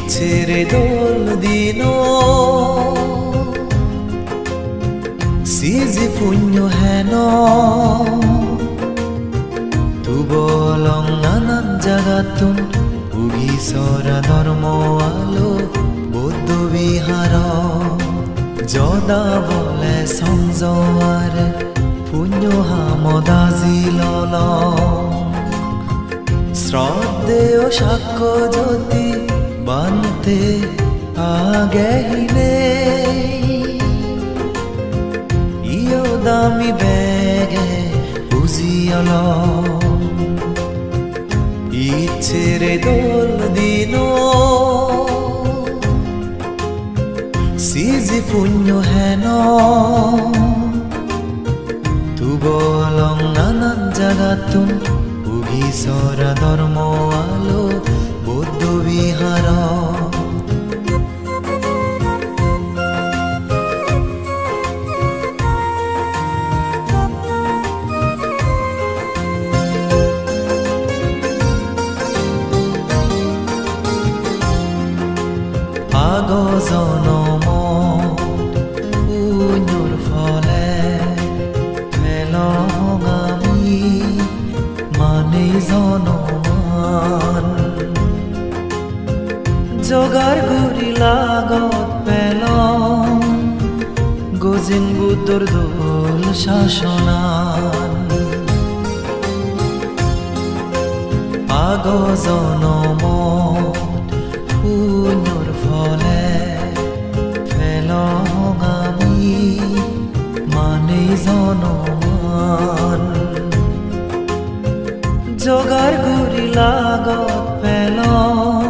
ইচ্ছেরে দোল দিন সিজি পুণ্য হেন তুবলং নানান জাগাতুন উগি সরা ধর্ম আলো বৌদ্ধ বিহার যদা বলে সংযমার পুণ্য হামদাজি লল শ্রদ্ধেয় সাক্ষ্য জ্যোতি বানতে আগেহিনে ইয় দামি বেগে বুঝিয়ল ইচ্ছেরে দোল দিন সিজি পুণ্য হেন তুবলং নানান জাগাতুন উগি সরা ধর্ম আলো বৌদ্ধ বিহার আগ জনম পুণ্যর ফলে পেলং আমি মানে জনমান জগার গুরি লাগত পেলং গজিন বুদ্ধর দোল শাসনান আগ জনম পুণ্যর ফলে পেলং আমি মানে জনমান জগার গুরি লাগত পেলং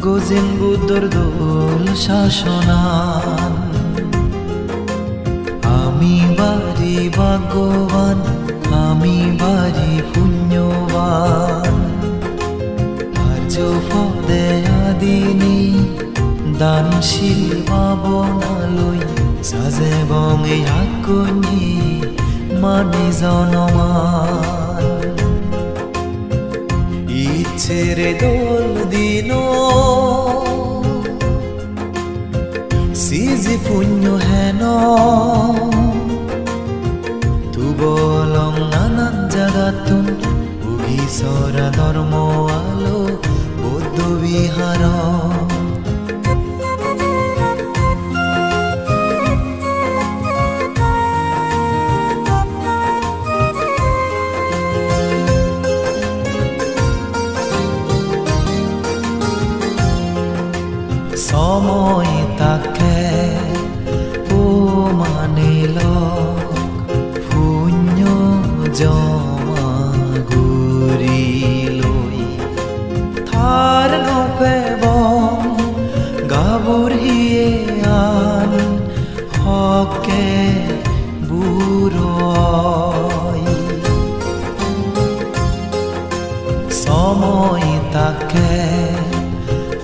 গজিন বুদ্ধর দোল শাসনান আমি বাড়ি ভাগ্যবান আমি বাড়ি পুণ্যবান আর্য পদে আদিনী দানশীল পাবনালৈ সাজে বঙে হাকুনি মানে জনমান ইচ্ছেরে দোল দিন সিজি পুণ্য হেন তুবলং নানান জাগাতুন উগি সরা ধর্ম আলো বৌদ্ধ বিহার সময় তাকে ও মানিল পুণ্য জমা গুরি লই থার নপেব গাবুর হিয়ে আন হকে বুড়ই সময় তাকে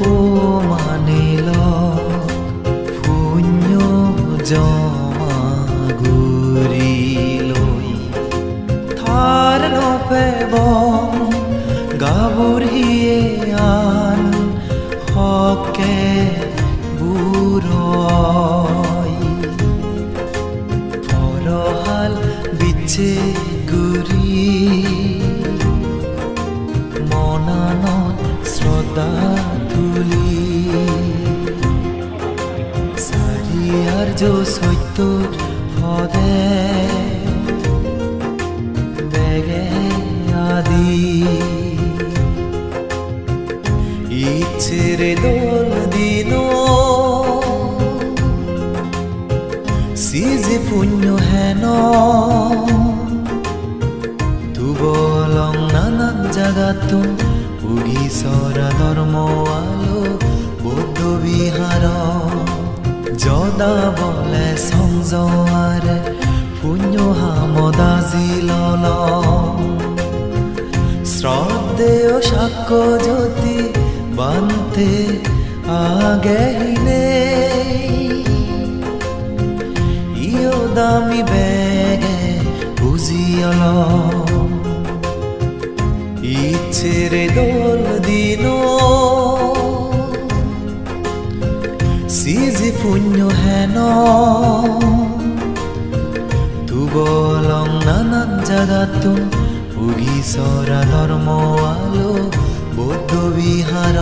ও মানিল পুণ্য জমা গুরি লই থার নপেব গাবুর হিয়ে আন হকে বুড়ই পরহাল বিচ্ছে গুরি মনানত শ্রদ্ধা তুলি সারিয়ার্য সত্যর পদে বেগে আদি ইচ্ছেরে দোল দিন সিজি পুণ্য হেন তুবলং নানান জাগাতুন উগি সরা ধর্ম আলো বৌদ্ধ বিহার যদা বলে সংযমার পুণ্য হামদাজি লল শ্রদ্ধেয় সাক্ষ্য জ্যোতি বানতে আগেহিনে ইয় দামি বেগে বুঝিয়ল ইচ্ছেরে দোল দিন তুবলং নানান জাগাতুন উগি চৰা ধৰ্ম আলো বৌদ্ধ বিহাৰ